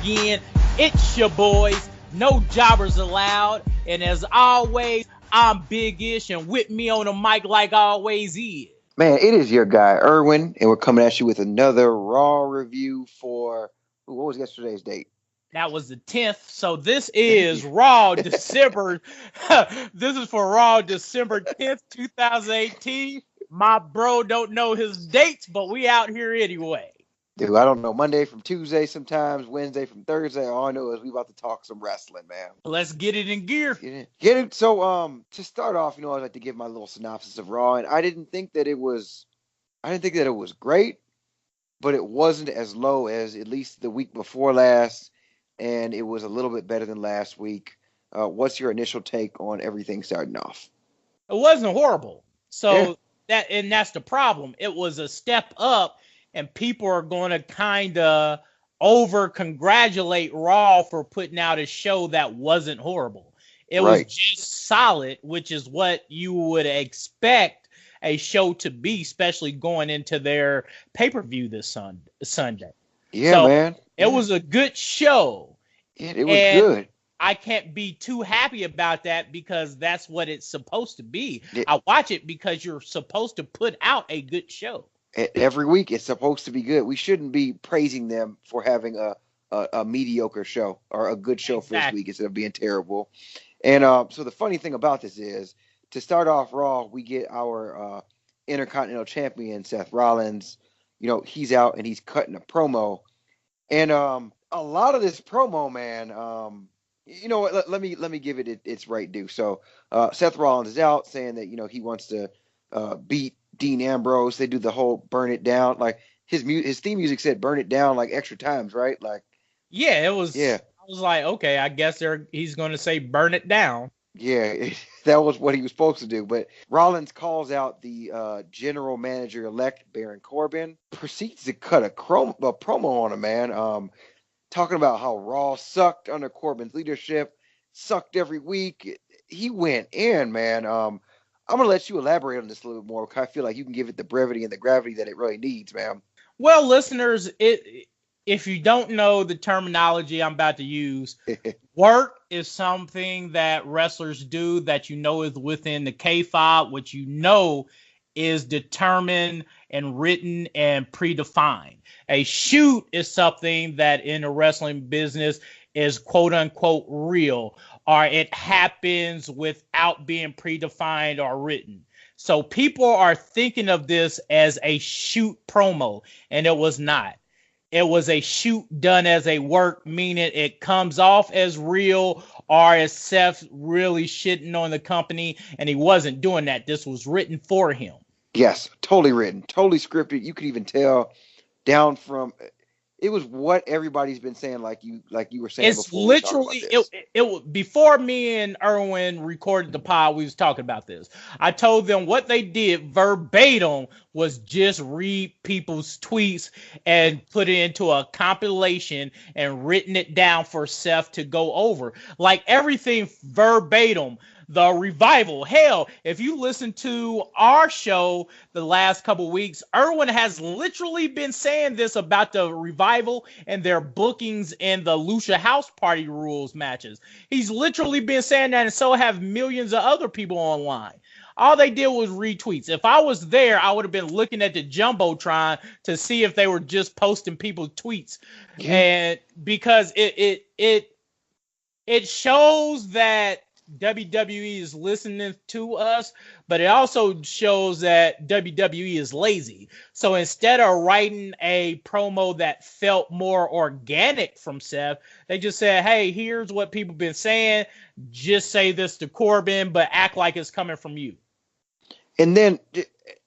again. It's your boys, no jobbers allowed. And as always, I'm Big Ish, and with me on the mic, like always, is. Man, it is your guy, Irwin, and we're coming at you with another Raw review for, what was yesterday's date? That was the 10th. So this is Raw December. This is for Raw December 10th, 2018. My bro don't know his dates, but we out here anyway. Dude, I don't know. Monday from Tuesday sometimes, Wednesday from Thursday. All I know is we about to talk some wrestling, man. Let's get it in gear. Get it. So, to start off, I'd like to give my little synopsis of Raw, and I didn't think that it was great, but it wasn't as low as at least the week before last, and it was a little bit better than last week. What's your initial take on everything starting off? It wasn't horrible. So that's the problem. It was a step up, and people are going to kind of over-congratulate Raw for putting out a show that wasn't horrible. It was just solid, which is what you would expect a show to be, especially going into their pay-per-view this Sunday. Yeah, so man. It was a good show. It was good. I can't be too happy about that because that's what it's supposed to be. Yeah. I watch it because you're supposed to put out a good show. Every week it's supposed to be good. We shouldn't be praising them for having a mediocre show or a good show for this week instead of being terrible. And so the funny thing about this is, to start off Raw, we get our Intercontinental Champion, Seth Rollins. He's out and he's cutting a promo. And a lot of this promo, man, let me give it its right due. So Seth Rollins is out saying that, he wants to beat Dean Ambrose. They do the whole burn it down. Like his theme music said burn it down like extra times, right? Like, yeah, it was. Yeah. I was like, okay, I guess he's going to say burn it down. Yeah, that was what he was supposed to do. But Rollins calls out the general manager-elect, Baron Corbin, proceeds to cut a promo on him, man, talking about how Raw sucked under Corbin's leadership, sucked every week. He went in, man. I'm going to let you elaborate on this a little bit more, because I feel like you can give it the brevity and the gravity that it really needs, man. Well, listeners, if you don't know the terminology I'm about to use, work is something that wrestlers do that is within the kayfabe, which is determined and written and predefined. A shoot is something that in the wrestling business is quote unquote real, or it happens without being predefined or written. So people are thinking of this as a shoot promo, and it was not. It was a shoot done as a work, meaning it comes off as real or as Seth really shitting on the company, and he wasn't doing that. This was written for him. Yes, totally written, totally scripted. You could even tell down from it was what everybody's been saying, like you were saying. It's before literally it before me and Irwin recorded the pod, we was talking about this. I told them what they did verbatim was just read people's tweets and put it into a compilation and written it down for Seth to go over. Like everything verbatim. The Revival. Hell, if you listen to our show the last couple weeks, Irwin has literally been saying this about the Revival and their bookings in the Lucha House Party Rules matches. He's literally been saying that, and so have millions of other people online. All they did was retweets. If I was there, I would have been looking at the Jumbotron to see if they were just posting people's tweets. Yeah. And because it shows that WWE is listening to us, but it also shows that WWE is lazy. So instead of writing a promo that felt more organic from Seth, they just said, hey, here's what people been saying. Just say this to Corbin, but act like it's coming from you. And then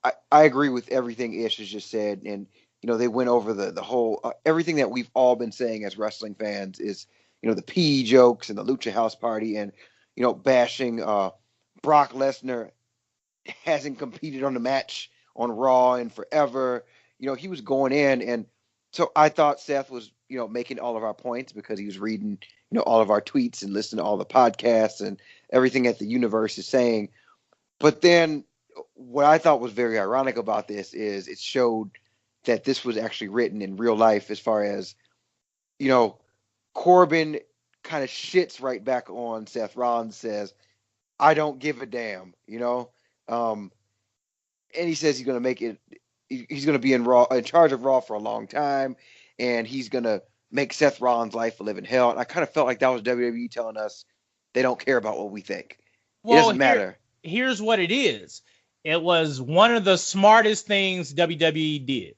I agree with everything Ish has just said. And, they went over the whole, everything that we've all been saying as wrestling fans is, the PE jokes and the Lucha House Party and, bashing Brock Lesnar hasn't competed on the match on Raw in forever. He was going in. And so I thought Seth was, making all of our points because he was reading, all of our tweets and listening to all the podcasts and everything that the universe is saying. But then what I thought was very ironic about this is it showed that this was actually written in real life, as far as, Corbin kind of shits right back on Seth Rollins, says, I don't give a damn, and he says he's going to make it. He's going to be in charge of Raw for a long time, and he's going to make Seth Rollins' life a living hell. And I kind of felt like that was WWE telling us they don't care about what we think. It doesn't matter. Here's what it is. It was one of the smartest things WWE did.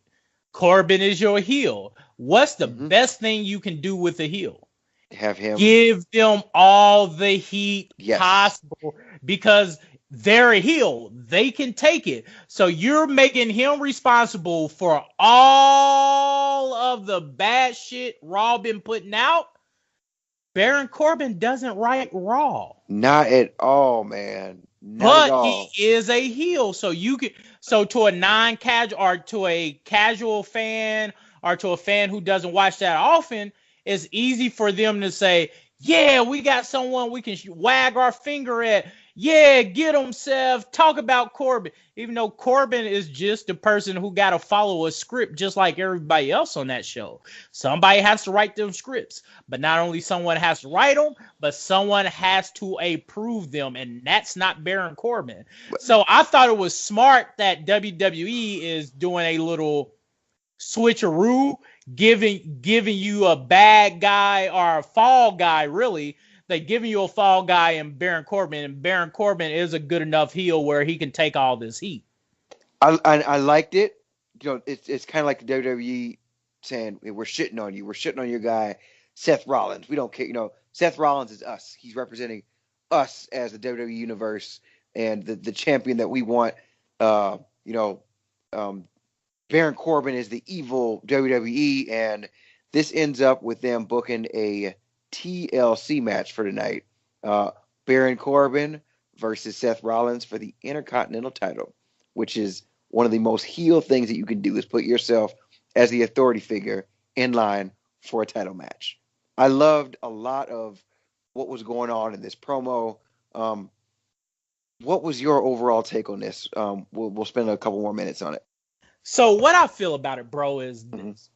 Corbin is your heel. What's the best thing you can do with a heel? Have him. Give them all the heat possible, because they're a heel. They can take it. So you're making him responsible for all of the bad shit Raw been putting out. Baron Corbin doesn't write Raw. Not at all, man. But he is a heel. So to a non-casual, or to a casual fan, or to a fan who doesn't watch that often, it's easy for them to say, yeah, we got someone we can wag our finger at. Yeah, get him, Seth. Talk about Corbin. Even though Corbin is just the person who got to follow a script just like everybody else on that show. Somebody has to write them scripts. But not only someone has to write them, but someone has to approve them. And that's not Baron Corbin. So I thought it was smart that WWE is doing a little switcheroo, giving you a bad guy, or a fall guy, really. They giving you a fall guy in Baron Corbin, and Baron Corbin is a good enough heel where he can take all this heat. I liked it. It's kind of like the WWE saying, we're shitting on you. We're shitting on your guy, Seth Rollins. We don't care. Seth Rollins is us. He's representing us as the WWE universe and the champion that we want. Baron Corbin is the evil WWE, and this ends up with them booking a TLC match for tonight. Baron Corbin versus Seth Rollins for the Intercontinental title, which is one of the most heel things that you can do, is put yourself as the authority figure in line for a title match. I loved a lot of what was going on in this promo. What was your overall take on this? We'll spend a couple more minutes on it. So what I feel about it, bro, is this.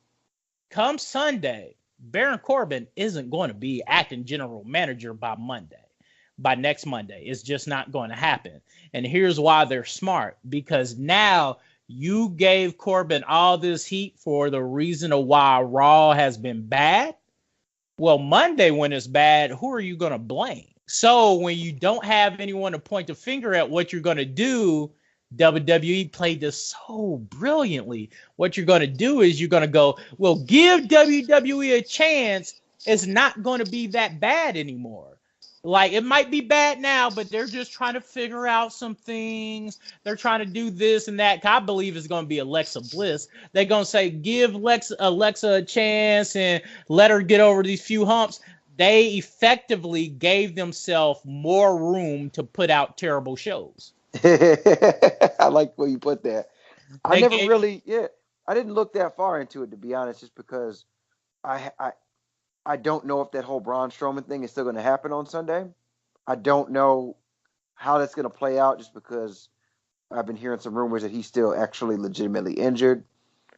Come Sunday, Baron Corbin isn't going to be acting general manager by next Monday. It's just not going to happen. And here's why they're smart. Because now you gave Corbin all this heat for the reason of why Raw has been bad. Well, Monday when it's bad, who are you going to blame? So when you don't have anyone to point the finger at what you're going to do, WWE played this so brilliantly. What you're going to do is you're going to go, well, give WWE a chance. It's not going to be that bad anymore. Like, it might be bad now, but they're just trying to figure out some things. They're trying to do this and that. I believe it's going to be Alexa Bliss. They're going to say, give Alexa a chance and let her get over these few humps. They effectively gave themselves more room to put out terrible shows. I like where you put that. I didn't look that far into it, to be honest, just because I don't know if that whole Braun Strowman thing is still going to happen on Sunday. I don't know how that's going to play out, just because I've been hearing some rumors that he's still actually legitimately injured.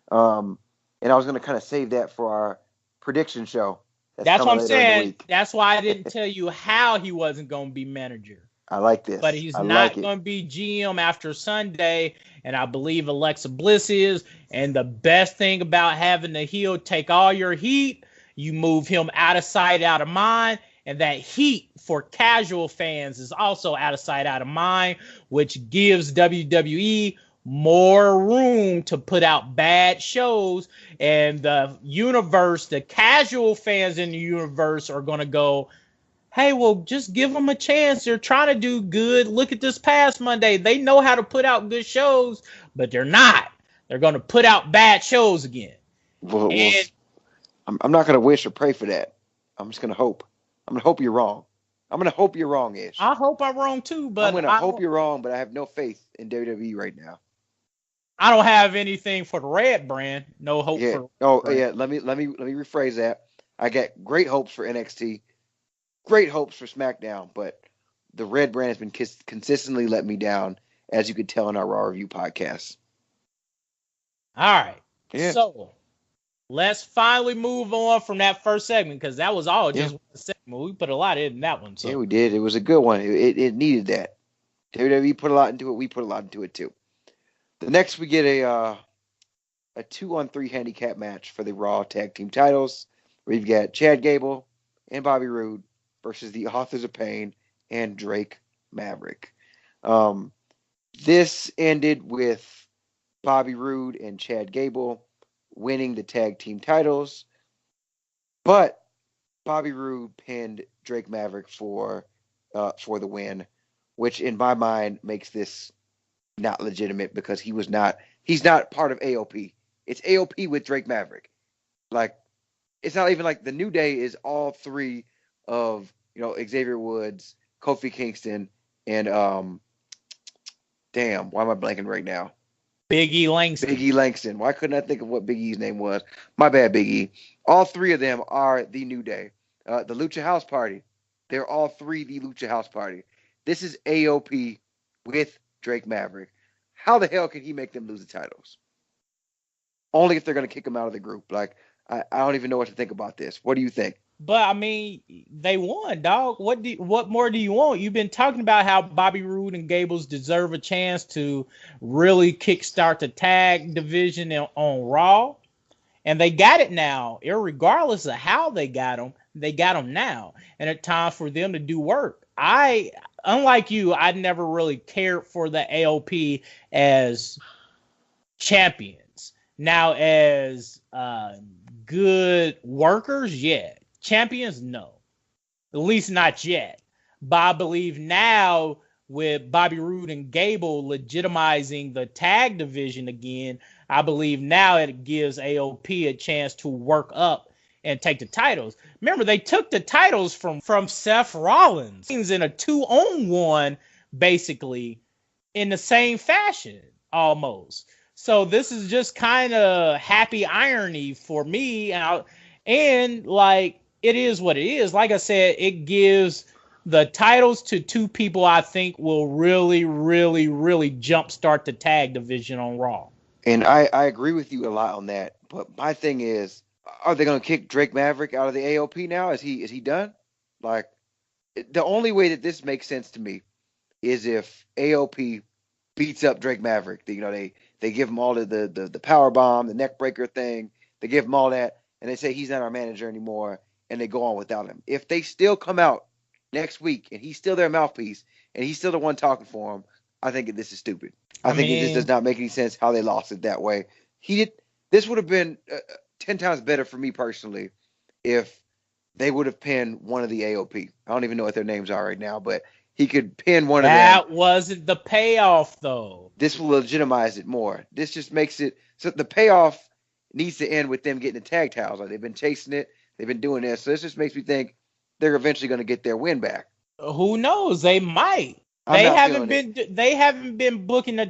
And I was going to kind of save that for our prediction show. That's what I'm saying. That's why I didn't tell you how he wasn't going to be manager. I like this. But he's not going to be GM after Sunday, and I believe Alexa Bliss is. And the best thing about having the heel take all your heat, you move him out of sight, out of mind, and that heat for casual fans is also out of sight, out of mind, which gives WWE more room to put out bad shows. And the universe, the casual fans in the universe are going to go, hey, well, just give them a chance. They're trying to do good. Look at this past Monday. They know how to put out good shows, but they're not. They're going to put out bad shows again. Well, I'm not going to wish or pray for that. I'm just going to hope. I'm going to hope you're wrong. I'm going to hope you're wrong, Ish. I hope I'm wrong, too. But I'm going to hope you're wrong, but I have no faith in WWE right now. I don't have anything for the red brand. No hope for. Yeah. Let me rephrase that. I got great hopes for NXT. Great hopes for SmackDown, but the red brand has been consistently let me down, as you could tell in our Raw Review podcast. All right. Yeah. So, Let's finally move on from that first segment because that was all Yeah. just one segment. We put a lot in that one. So Yeah, we did. It was a good one. It needed that. WWE put a lot into it. We put a lot into it too. The next we get a 2-on-3 handicap match for the Raw Tag Team titles. We've got Chad Gable and Bobby Roode versus the Authors of Pain and Drake Maverick. This ended with Bobby Roode and Chad Gable winning the tag team titles, but Bobby Roode pinned Drake Maverick for the win, which in my mind makes this not legitimate because he's not part of AOP. It's AOP with Drake Maverick. Like, it's not even like the New Day is all three of, Xavier Woods, Kofi Kingston, and damn, why am I blanking right now? Big E Langston. Big E Langston. Why couldn't I think of what Big E's name was? My bad, Big E. All three of them are the New Day. The Lucha House Party. They're all three the Lucha House Party. This is AOP with Drake Maverick. How the hell can he make them lose the titles? Only if they're going to kick him out of the group. Like, I don't even know what to think about this. What do you think? But I mean, they won, dog. What more do you want? You've been talking about how Bobby Roode and Gables deserve a chance to really kickstart the tag division on Raw, and they got it now. Irregardless of how they got them now, and it's time for them to do work. Unlike you, I never really cared for the AOP as champions. Now, as good workers, yeah. Champions, no. At least not yet. But I believe now with Bobby Roode and Gable legitimizing the tag division again, I believe now it gives AOP a chance to work up and take the titles. Remember, they took the titles from Seth Rollins in a 2-on-1, basically, in the same fashion, almost. So this is just kind of happy irony for me. And like, it is what it is. Like I said, it gives the titles to two people I think will really, really, really jumpstart the tag division on Raw. And I agree with you a lot on that. But my thing is, are they going to kick Drake Maverick out of the AOP now? Is he done? Like, the only way that this makes sense to me is if AOP beats up Drake Maverick. They give him all the power bomb, the neck breaker thing. They give him all that, and they say he's not our manager anymore, and they go on without him. If they still come out next week and he's still their mouthpiece and he's still the one talking for him, I think this is stupid. I think it just does not make any sense how they lost it that way. This would have been 10 times better for me personally if they would have pinned one of the AOP. I don't even know what their names are right now, but he could pin one of them. That wasn't the payoff, though. This will legitimize it more. This just makes it so the payoff needs to end with them getting the tag titles. Like, they've been chasing it. They've been doing this. So this just makes me think they're eventually going to get their win back. Who knows? They might. They haven't been booking the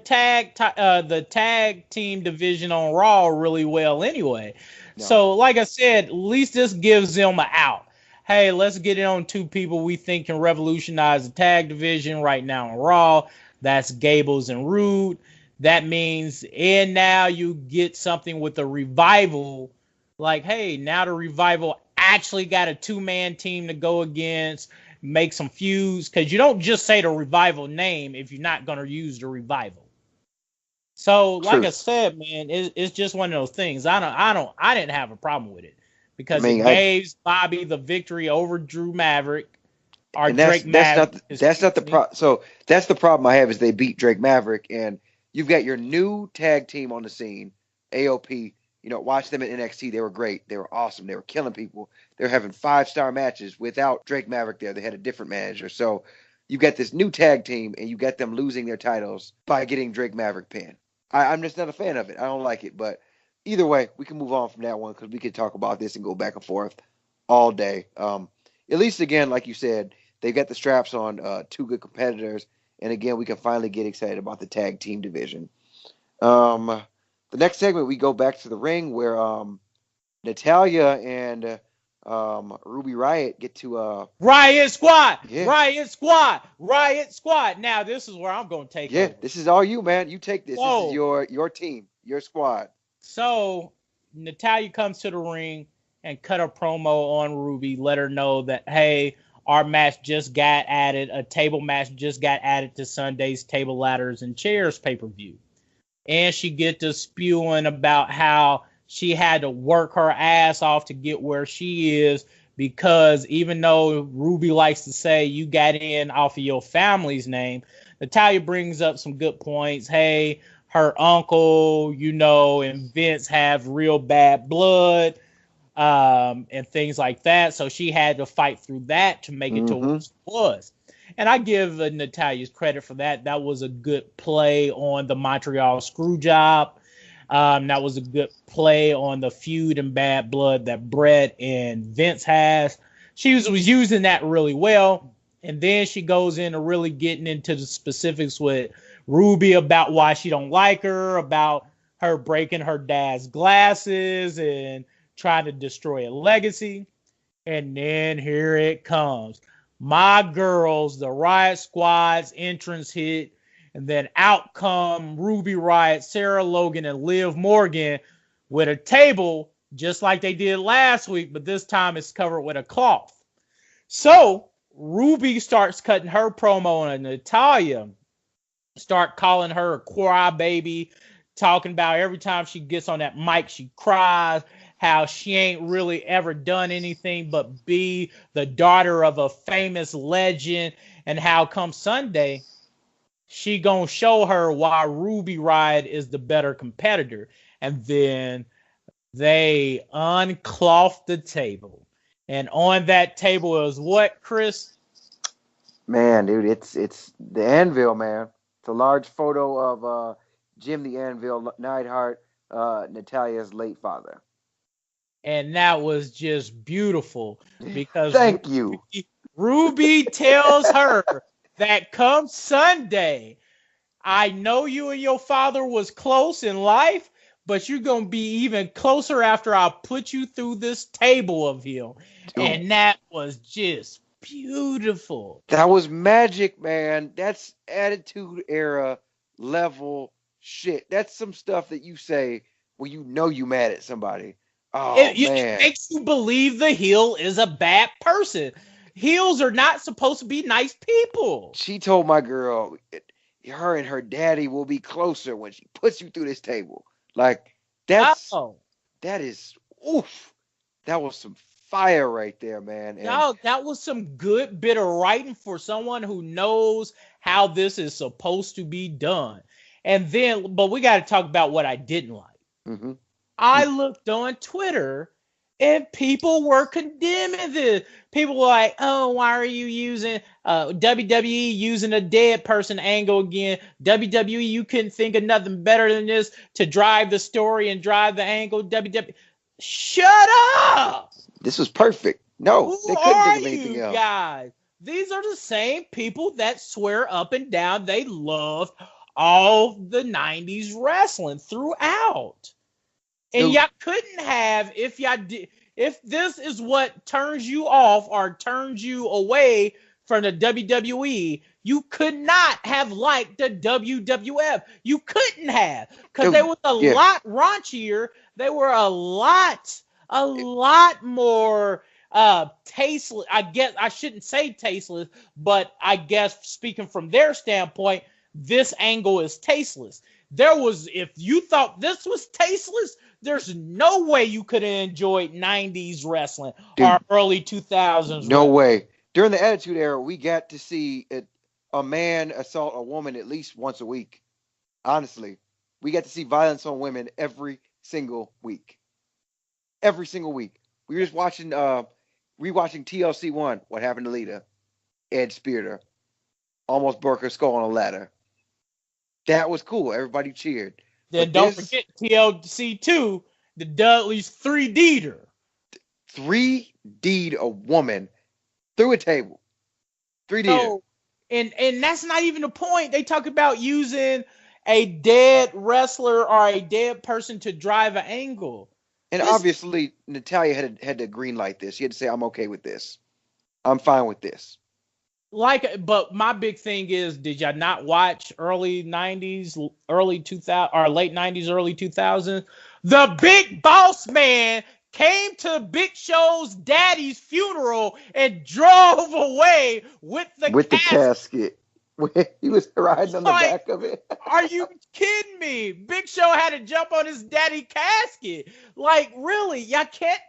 tag team division on Raw really well anyway. No. So like I said, at least this gives them an out. Hey, let's get it on two people we think can revolutionize the tag division right now on Raw. That's Gables and Roode. That means, and now you get something with the Revival. Like, hey, now the Revival actually got a 2-man team to go against, make some feuds, because you don't just say the Revival name if you're not going to use the Revival. So, like I said, man, it's just one of those things. I didn't have a problem with it because it gave Bobby the victory over Drew Maverick. Or Drake Maverick. That's not the problem. So that's the problem I have is they beat Drake Maverick, and you've got your new tag team on the scene, AOP. Watch them at NXT. They were great. They were awesome. They were killing people. They were having 5-star matches without Drake Maverick there. They had a different manager. So you got this new tag team, and you got them losing their titles by getting Drake Maverick pinned. I'm just not a fan of it. I don't like it. But either way, we can move on from that one because we could talk about this and go back and forth all day. At least, again, like you said, they got the straps on two good competitors. And, again, we can finally get excited about the tag team division. The next segment, we go back to the ring where Natalya and Ruby Riott get to Riot Squad, yeah. Riot Squad. Now this is where I'm going to take over. This is all you, man. You take this. Whoa. This is your team, your squad. So Natalya comes to the ring and cut a promo on Ruby, let her know that, hey, our match just got added, a table match just got added to Sunday's Table, Ladders, and Chairs pay-per-view. And she get to spewing about how she had to work her ass off to get where she is, because even though Ruby likes to say you got in off of your family's name, Natalya brings up some good points. Hey, her uncle, and Vince have real bad blood, and things like that. So she had to fight through that to make it to what it was. And I give Natalya's credit for that. That was a good play on the Montreal Screwjob. That was a good play on the feud and bad blood that Brett and Vince has. She was using that really well. And then she goes into really getting into the specifics with Ruby about why she don't like her, about her breaking her dad's glasses and trying to destroy a legacy. And then here it comes. My girls, the Riot Squad's entrance hit. And then out come Ruby Riott, Sarah Logan, and Liv Morgan with a table, just like they did last week, but this time it's covered with a cloth. So Ruby starts cutting her promo on Natalya, start calling her a crybaby, talking about every time she gets on that mic, she cries, how she ain't really ever done anything but be the daughter of a famous legend, and how come Sunday, she gonna show her why Ruby Riott is the better competitor. And then they uncloth the table. And on that table is what, Chris? Man, dude, it's the Anvil, man. It's a large photo of Jim the Anvil Neidhart, Natalya's late father. And that was just beautiful because Thank you. Ruby tells her that come Sunday, I know you and your father was close in life, but you're going to be even closer after I put you through this table of him. Dude. And that was just beautiful. That was magic, man. That's Attitude Era level shit. That's some stuff that you say when you know you mad at somebody. Oh, man. It makes you believe the heel is a bad person. Heels are not supposed to be nice people. She told my girl, her and her daddy will be closer when she puts you through this table. Like, that is, oof. That was some fire right there, man. And that was some good bit of writing for someone who knows how this is supposed to be done. And then, but we got to talk about what I didn't like. Mm-hmm. I looked on Twitter and people were condemning this. People were like, oh, why are you using WWE using a dead person angle again? WWE, you couldn't think of nothing better than this to drive the story and drive the angle. WWE, shut up! This was perfect. No, they couldn't think of anything else. Guys, these are the same people that swear up and down they loved all the 90s wrestling throughout. And y'all couldn't have, if this is what turns you off or turns you away from the WWE, you could not have liked the WWF. You couldn't have, because they were a lot raunchier. They were a lot more tasteless. I guess I shouldn't say tasteless, but I guess speaking from their standpoint, this angle is tasteless. If you thought this was tasteless, there's no way you could have enjoyed 90s wrestling or early 2000s. No way. During the Attitude Era, we got to see a man assault a woman at least once a week. Honestly, we got to see violence on women every single week. Every single week. We were just watching, rewatching TLC 1, What Happened to Lita. Ed speared her. Almost broke her skull on a ladder. That was cool. Everybody cheered. Then don't forget TLC 2, the Dudleys 3D'd her. 3D'd a woman through a table. 3D'd her. And that's not even the point. They talk about using a dead wrestler or a dead person to drive an angle. And obviously, Natalya had to green light this. She had to say, I'm okay with this. I'm fine with this. But my big thing is, did y'all not watch early 90s, early 2000, or late 90s, early 2000s? The big boss man came to Big Show's daddy's funeral and drove away with the casket. He was riding on the back of it. Are you kidding me? Big Show had to jump on his daddy casket. Like, really? Y'all can't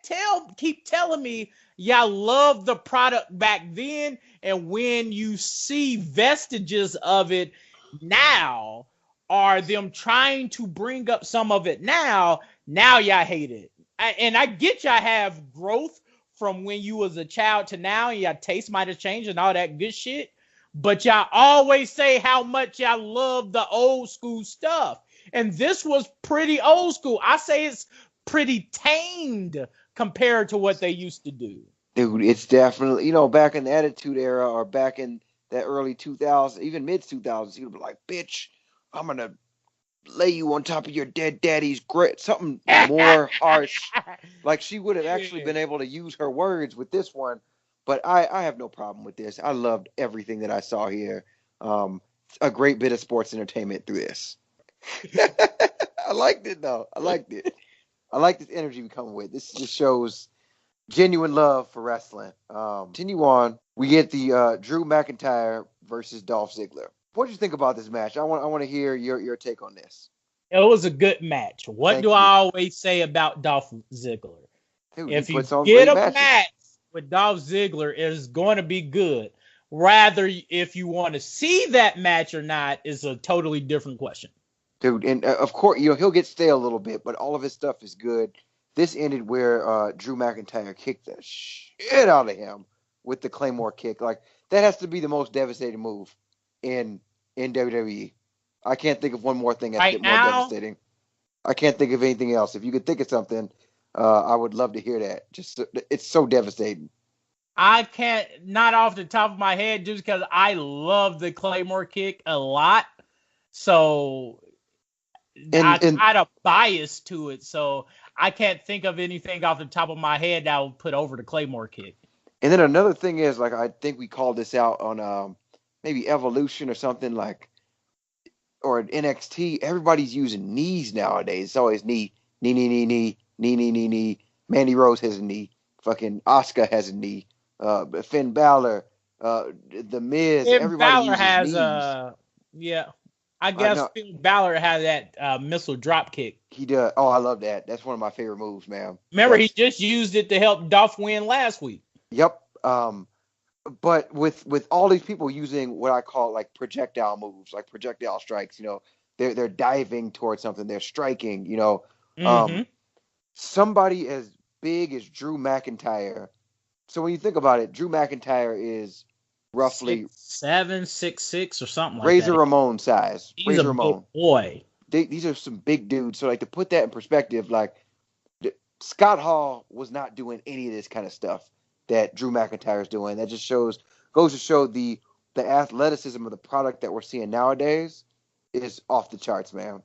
keep telling me y'all love the product back then, and when you see vestiges of it now, are them trying to bring up some of it now y'all hate it. And I get y'all have growth from when you was a child to now, and your taste might have changed and all that good shit. But y'all always say how much y'all love the old school stuff. And this was pretty old school. I say it's pretty tamed compared to what they used to do. Dude, it's definitely, back in the Attitude Era or back in that early 2000s, even mid-2000s, you'd be like, bitch, I'm going to lay you on top of your dead daddy's grit. Something more harsh. Like, she would have actually been able to use her words with this one. But I have no problem with this. I loved everything that I saw here. A great bit of sports entertainment through this. I liked it, though. I liked it. I like this energy we come with. This just shows genuine love for wrestling. Continue on. We get the Drew McIntyre versus Dolph Ziggler. What did you think about this match? I want to hear your take on this. It was a good match. What do I always say about Dolph Ziggler? Dude, if you get a match with Dolph Ziggler, it is going to be good. Rather, if you want to see that match or not is a totally different question. Dude, and of course, he'll get stale a little bit, but all of his stuff is good. This ended where Drew McIntyre kicked the shit out of him with the Claymore kick. Like, that has to be the most devastating move in WWE. I can't think of one more thing that's more devastating. I can't think of anything else. If you could think of something, I would love to hear that. It's so devastating. I can't, not off the top of my head, just because I love the Claymore kick a lot. So I got a bias to it. So I can't think of anything off the top of my head that I would put over the Claymore kick. And then another thing is, like, I think we called this out on maybe Evolution or something, like, or at NXT. Everybody's using knees nowadays. It's always knee. Mandy Rose has a knee. Fucking Asuka has a knee. Finn Balor, The Miz. Everybody uses knees. Yeah. I guess Finn Balor had that missile drop kick. He does. Oh, I love that. That's one of my favorite moves, man. Remember, he just used it to help Dolph win last week. Yep. But with all these people using what I call like projectile moves, like projectile strikes, they're diving towards something, they're striking, somebody as big as Drew McIntyre. So when you think about it, Drew McIntyre is roughly 6'7", 6'6", or something like Razor that. Ramon size. He's Razor a Ramon. big boy. These are some big dudes. So like to put that in perspective, like Scott Hall was not doing any of this kind of stuff that Drew McIntyre is doing. That just goes to show the athleticism of the product that we're seeing nowadays is off the charts, man.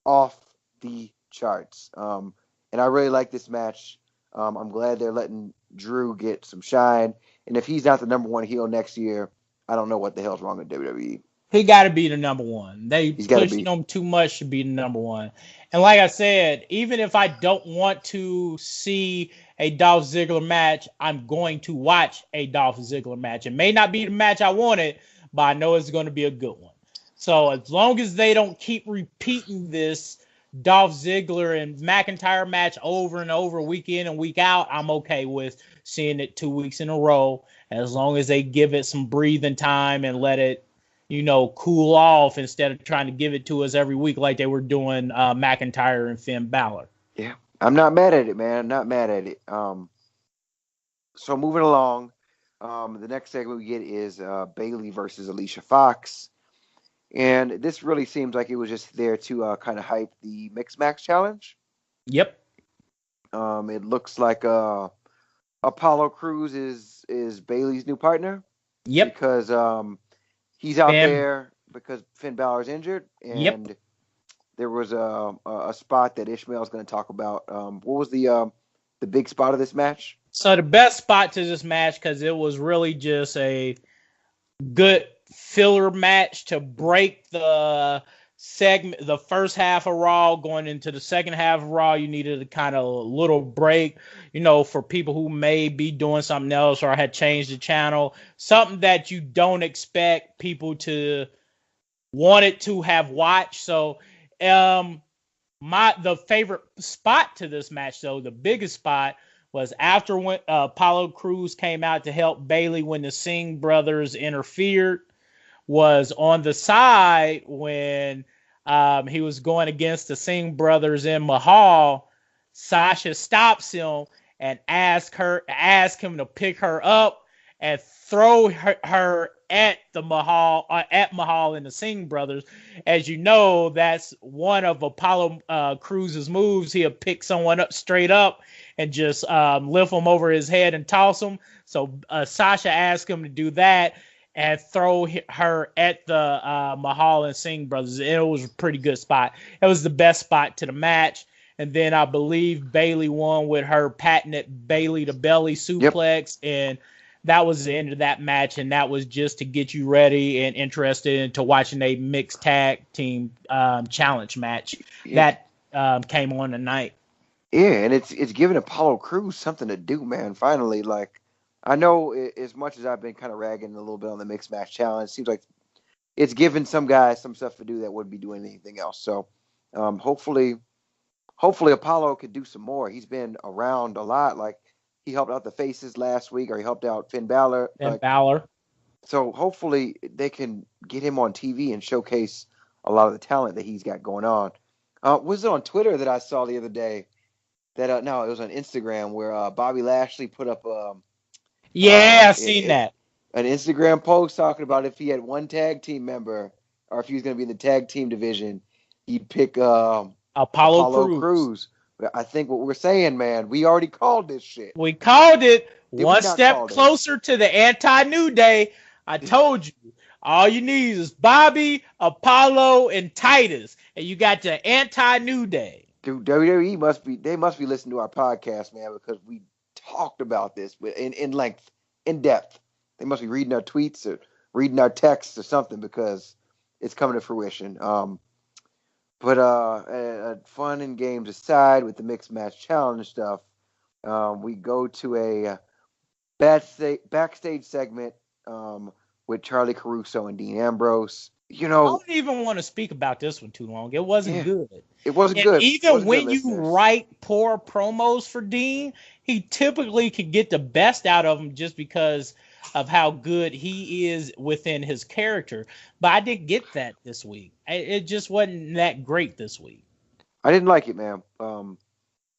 Off the charts. And I really like this match. I'm glad they're letting Drew get some shine. And if he's not the number one heel next year, I don't know what the hell's wrong with WWE. He got to be the number one. They pushing him too much to be the number one. And like I said, even if I don't want to see a Dolph Ziggler match, I'm going to watch a Dolph Ziggler match. It may not be the match I wanted, but I know it's going to be a good one. So as long as they don't keep repeating this Dolph Ziggler and McIntyre match over and over, week in and week out, I'm okay with seeing it 2 weeks in a row. As long as they give it some breathing time and let it, cool off instead of trying to give it to us every week like they were doing McIntyre and Finn Balor. Yeah, I'm not mad at it, man. I'm not mad at it. So moving along, the next segment we get is Bayley versus Alicia Fox. And this really seems like it was just there to kind of hype the Mixed Match Challenge. Yep. It looks like Apollo Crews is Bayley's new partner. Yep. Because he's out there because Finn Balor's injured. And there was a spot that Ishmael's going to talk about. What was the big spot of this match? So the best spot to this match, because it was really just a good filler match to break the segment, the first half of Raw, going into the second half of Raw, you needed a kind of little break, for people who may be doing something else or had changed the channel, something that you don't expect people to wanted to have watched. So, the favorite spot to this match, though, the biggest spot was after when Apollo Crews came out to help Bayley when the Singh brothers interfered, was on the side when he was going against the Singh brothers in Mahal. Sasha stops him and asks him to pick her up and throw her at Mahal and the Singh brothers. As you know, that's one of Apollo Crews' moves. He'll pick someone up straight up and just lift them over his head and toss them. So Sasha asked him to do that and throw her at the Mahal and Singh brothers. It was a pretty good spot. It was the best spot to the match. And then I believe Bayley won with her patented Bayley to belly suplex. Yep. And that was the end of that match. And that was just to get you ready and interested into watching a mixed tag team challenge match that came on tonight. Yeah, and it's giving Apollo Crews something to do, man. Finally, I know as much as I've been kind of ragging a little bit on the mixed match challenge, it seems like it's giving some guys some stuff to do that wouldn't be doing anything else. So hopefully Apollo could do some more. He's been around a lot. Like, he helped out the Faces last week, or he helped out Finn Balor. So hopefully they can get him on TV and showcase a lot of the talent that he's got going on. Was it on Twitter that I saw the other day? No, it was on Instagram where Bobby Lashley put up I've seen that. An Instagram post talking about if he had one tag team member, or if he was going to be in the tag team division, he'd pick Apollo Crews. I think what we're saying, man, we already called this shit. We called it. One step closer to the anti-New Day. I told you. All you need is Bobby, Apollo, and Titus, and you got the anti-New Day. Dude, WWE must be listening to our podcast, man, because we talked about this in length, in depth. They must be reading our tweets or reading our texts or something, because it's coming to fruition. But fun and games aside, with the mixed match challenge stuff, we go to a backstage segment with Charlie Caruso and Dean Ambrose. I don't even want to speak about this one too long. It wasn't good. It wasn't good. Even when you write poor promos for Dean, he typically can get the best out of him just because of how good he is within his character. But I didn't get that this week. It just wasn't that great this week. I didn't like it, man.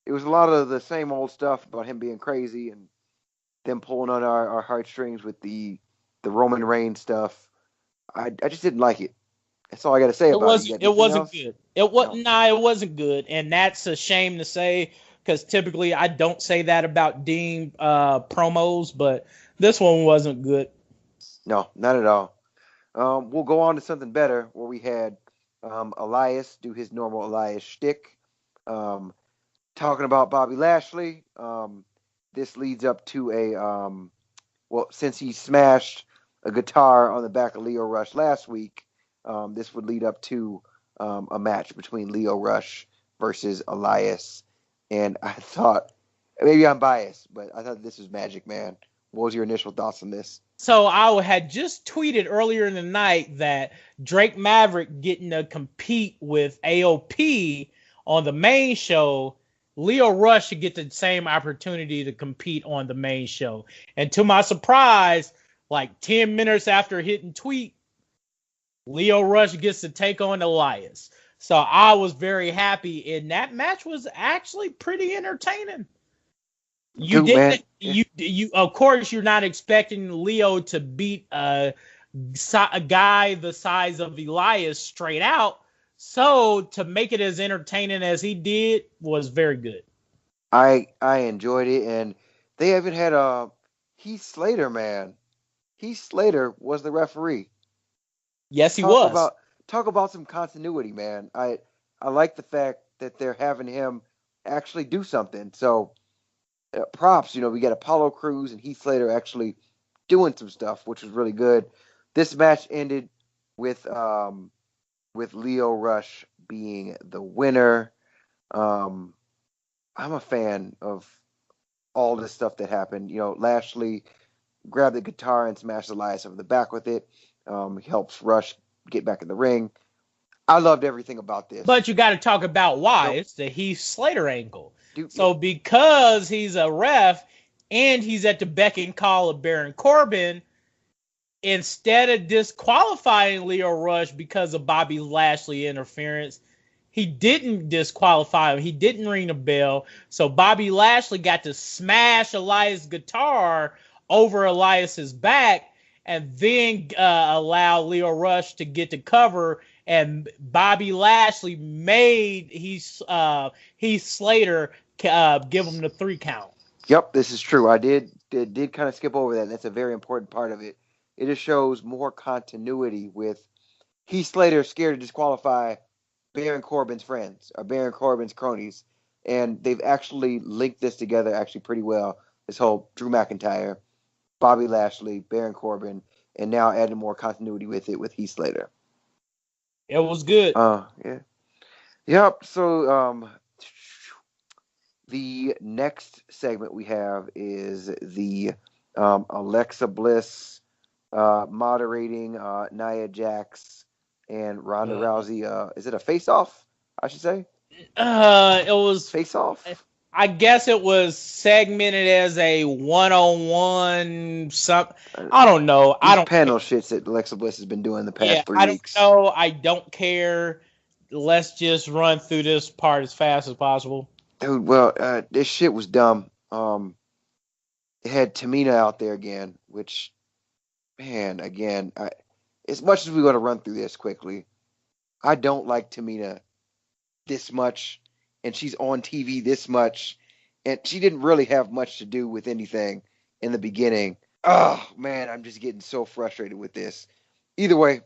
It was a lot of the same old stuff about him being crazy and them pulling on our heartstrings with the Roman Reigns stuff. I just didn't like it. That's all I got to say about it. It wasn't good. It wasn't good, and that's a shame to say, because typically I don't say that about Dean promos, but this one wasn't good. No, not at all. We'll go on to something better, where we had Elias do his normal Elias shtick, talking about Bobby Lashley. This leads up to since he smashed a guitar on the back of Lio Rush last week, this would lead up to a match between Lio Rush versus Elias. And I thought, maybe I'm biased, but I thought this was magic, man. What was your initial thoughts on this? So I had just tweeted earlier in the night that Drake Maverick getting to compete with AOP on the main show, Lio Rush should get the same opportunity to compete on the main show. And to my surprise, like 10 minutes after hitting tweet, Lio Rush gets to take on Elias. So I was very happy, and that match was actually pretty entertaining. You of course you're not expecting Lio to beat a guy the size of Elias straight out. So to make it as entertaining as he did was very good. I enjoyed it, and they even had Heath Slater, man. Heath Slater was the referee. Yes, he was. Talk about some continuity, man. I like the fact that they're having him actually do something. So props, we got Apollo Crews and Heath Slater actually doing some stuff, which was really good. This match ended with with Lio Rush being the winner. I'm a fan of all this stuff that happened. Lashley grabbed the guitar and smashed Elias over the back with it. He helps Rush get back in the ring. I loved everything about this. But you got to talk about why. It's the Heath Slater angle. So because he's a ref and he's at the beck and call of Baron Corbin, instead of disqualifying Lio Rush because of Bobby Lashley interference, he didn't disqualify him. He didn't ring the bell. So Bobby Lashley got to smash Elias' guitar over Elias's back and then allow Lio Rush to get the cover. And Bobby Lashley made Heath Slater give him the 3 count. Yep, this is true. I did kind of skip over that. That's a very important part of it. It just shows more continuity with Heath Slater scared to disqualify Baron Corbin's friends or Baron Corbin's cronies. And they've actually linked this together actually pretty well. This whole Drew McIntyre, Bobby Lashley, Baron Corbin, and now adding more continuity with it with Heath Slater. It was good. Yeah. Yep. So the next segment we have is the Alexa Bliss moderating Nia Jax and Ronda Rousey. Is it a face-off, I should say? It was face-off. I guess it was segmented as a one-on-one. I don't know. I don't panel shits that Alexa Bliss has been doing the past 3 weeks. I don't know. I don't care. Let's just run through this part as fast as possible. Dude, well, this shit was dumb. It had Tamina out there again, which, man, again, as much as we want to run through this quickly, I don't like Tamina this much, and she's on TV this much, and she didn't really have much to do with anything in the beginning. Oh, man, I'm just getting so frustrated with this. Either way,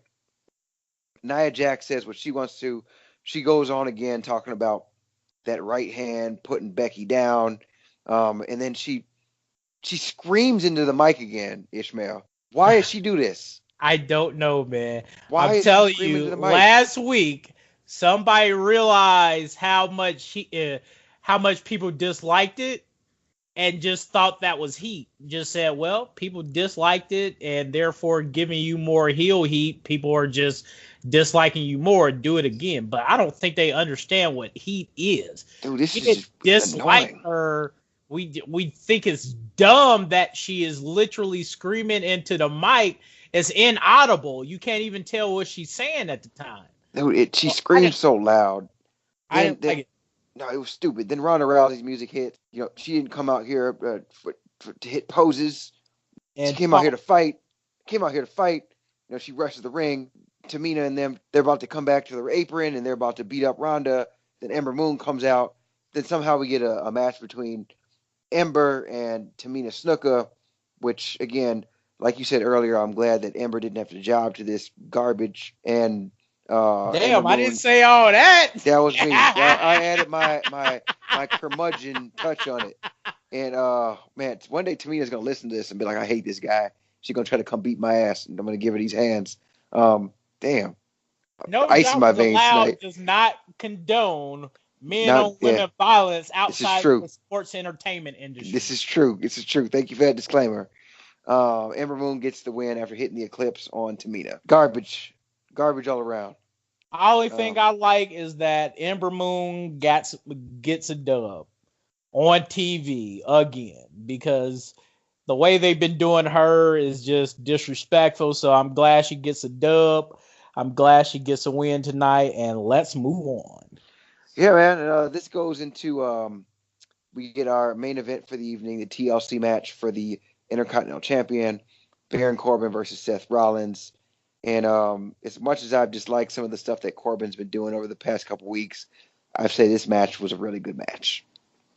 Nia Jax says what she wants to. She goes on again talking about that right hand, putting Becky down, and then she screams into the mic again, Ishmael. Why does she do this? I don't know, man. I'm telling you, last week, somebody realized how much people disliked it and just thought that was heat. Just said, well, people disliked it and therefore giving you more heel heat. People are just disliking you more. Do it again. But I don't think they understand what heat is. Dude, this is dislike annoying. Her. We think it's dumb that she is literally screaming into the mic. It's inaudible. You can't even tell what she's saying at the time. Dude, she screamed so loud. I didn't like it. No, it was stupid. Then Ronda Rousey's music hit. She didn't come out here to hit poses. And she came out here to fight. She rushes the ring. Tamina and them, they're about to come back to their apron and they're about to beat up Ronda. Then Ember Moon comes out. Then somehow we get a match between Ember and Tamina Snuka, which, again, like you said earlier, I'm glad that Ember didn't have to job to this garbage. And damn, I didn't say all that. That was me. I added my curmudgeon touch on it. And man, one day Tamina's gonna listen to this and be like, I hate this guy. She's gonna try to come beat my ass, and I'm gonna give her these hands. Damn. No, ice in my veins tonight. Does not condone men on women violence outside the sports entertainment industry. This is true. Thank you for that disclaimer. Ember Moon gets the win after hitting the Eclipse on Tamina. Garbage all around. The only thing I like is that Ember Moon gets a dub on TV again, because the way they've been doing her is just disrespectful. So I'm glad she gets a dub. I'm glad she gets a win tonight, and let's move on. Yeah, man. This goes into we get our main event for the evening, the TLC match for the Intercontinental Champion, Baron Corbin versus Seth Rollins. And as much as I've disliked some of the stuff that Corbin's been doing over the past couple weeks, I'd say this match was a really good match.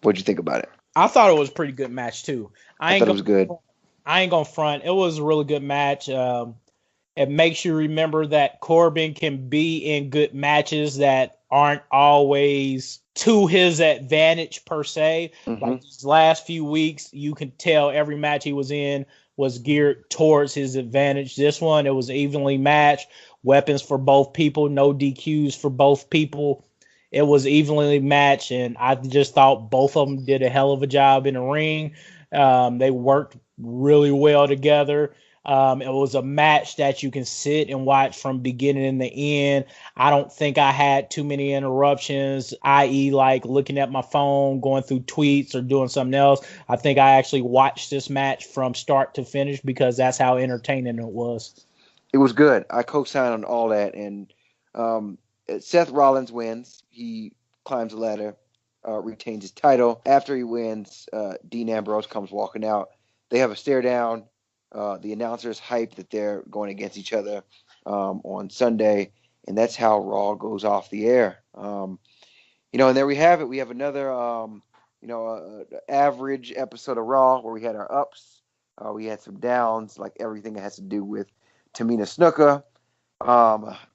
What'd you think about it? I thought it was a pretty good match too. I thought it was good. I ain't gonna front. It was a really good match. It makes you remember that Corbin can be in good matches that aren't always to his advantage per se. Mm-hmm. Like these last few weeks, you can tell every match he was in was geared towards his advantage. This one, it was evenly matched. weapons for both people, no DQs for both people. It was evenly matched, and I just thought both of them did a hell of a job in the ring. They worked really well together. It was a match that you can sit and watch from beginning to end. I don't think I had too many interruptions, i.e. like looking at my phone, going through tweets, or doing something else. I think I actually watched this match from start to finish because that's how entertaining it was. It was good. I co-signed on all that. And Seth Rollins wins. He climbs the ladder, retains his title. After he wins, Dean Ambrose comes walking out. They have a stare down. The announcers hype that they're going against each other on Sunday, and that's how Raw goes off the air. And there we have it. We have another, average episode of Raw where we had our ups, we had some downs, like everything that has to do with Tamina Snuka.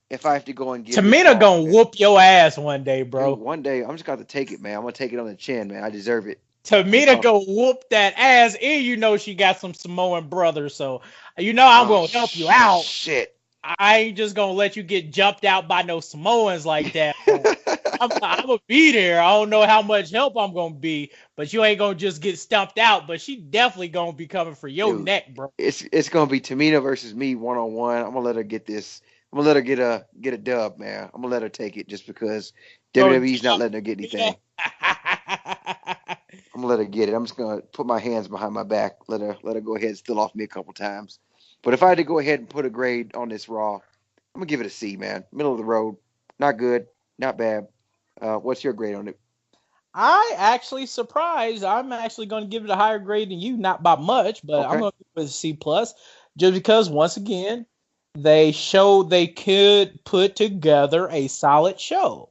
If I have to go and get Tamina gonna whoop your ass one day, bro. Dude, one day I'm just gonna take it, man. I'm gonna take it on the chin, man. I deserve it. Tamina go whoop that ass, and she got some Samoan brothers, so I'm gonna help you out. Shit. I ain't just gonna let you get jumped out by no Samoans like that. I'm gonna be there. I don't know how much help I'm gonna be, but you ain't gonna just get stumped out. But she definitely gonna be coming for your neck, bro. It's gonna be Tamina versus me 1-on-1. I'm gonna let her get this. I'm gonna let her get a dub, man. I'm gonna let her take it just because WWE's not letting her get anything. I'm gonna let her get it. I'm just gonna put my hands behind my back. Let her go ahead and steal off me a couple times. But if I had to go ahead and put a grade on this Raw, I'm gonna give it a C, man. Middle of the road. Not good, not bad. What's your grade on it? I actually surprised. I'm actually going to give it a higher grade than you, not by much, but okay. I'm going to give it a C+, just because once again they showed they could put together a solid show,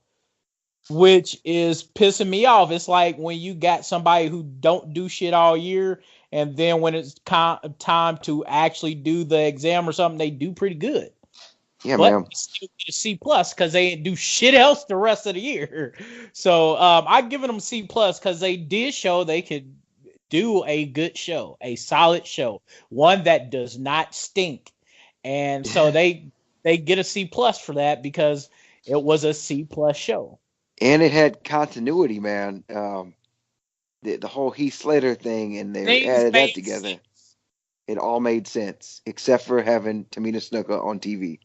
which is pissing me off. It's like when you got somebody who don't do shit all year, and then when it's time to actually do the exam or something, they do pretty good. Yeah, but man. Still get a C+ because they didn't do shit else the rest of the year. So I'm giving them C+ because they did show they could do a good show, a solid show, one that does not stink. And so they get a C+ for that because it was a C+ show. And it had continuity, man. The whole Heath Slater thing, and they added that together. Sense. It all made sense, except for having Tamina Snuka on TV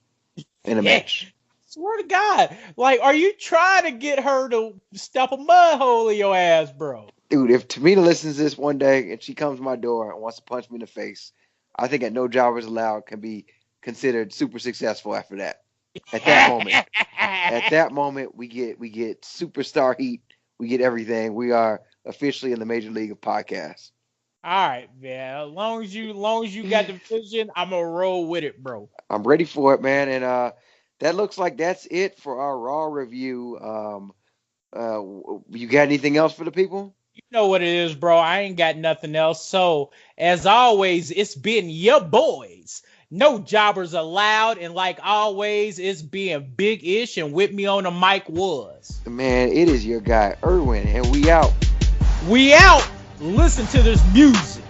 in a match. Swear to God. Like, are you trying to get her to stuff a mud hole in your ass, bro? Dude, if Tamina listens to this one day and she comes to my door and wants to punch me in the face, I think that No Jobbers Allowed can be considered super successful after that. At that moment, we get superstar heat. We get everything. We are officially in the major league of podcasts. All right, man. As long as you got the vision, I'm gonna roll with it, bro. I'm ready for it, man. And that looks like that's it for our Raw review. You got anything else for the people? You know what it is, bro. I ain't got nothing else. So, as always, it's been your boys. No Jobbers Allowed. And like always, it's being Big Ish. And with me on the mic was... Man, it is your guy, Irwin. And we out. We out. Listen to this music.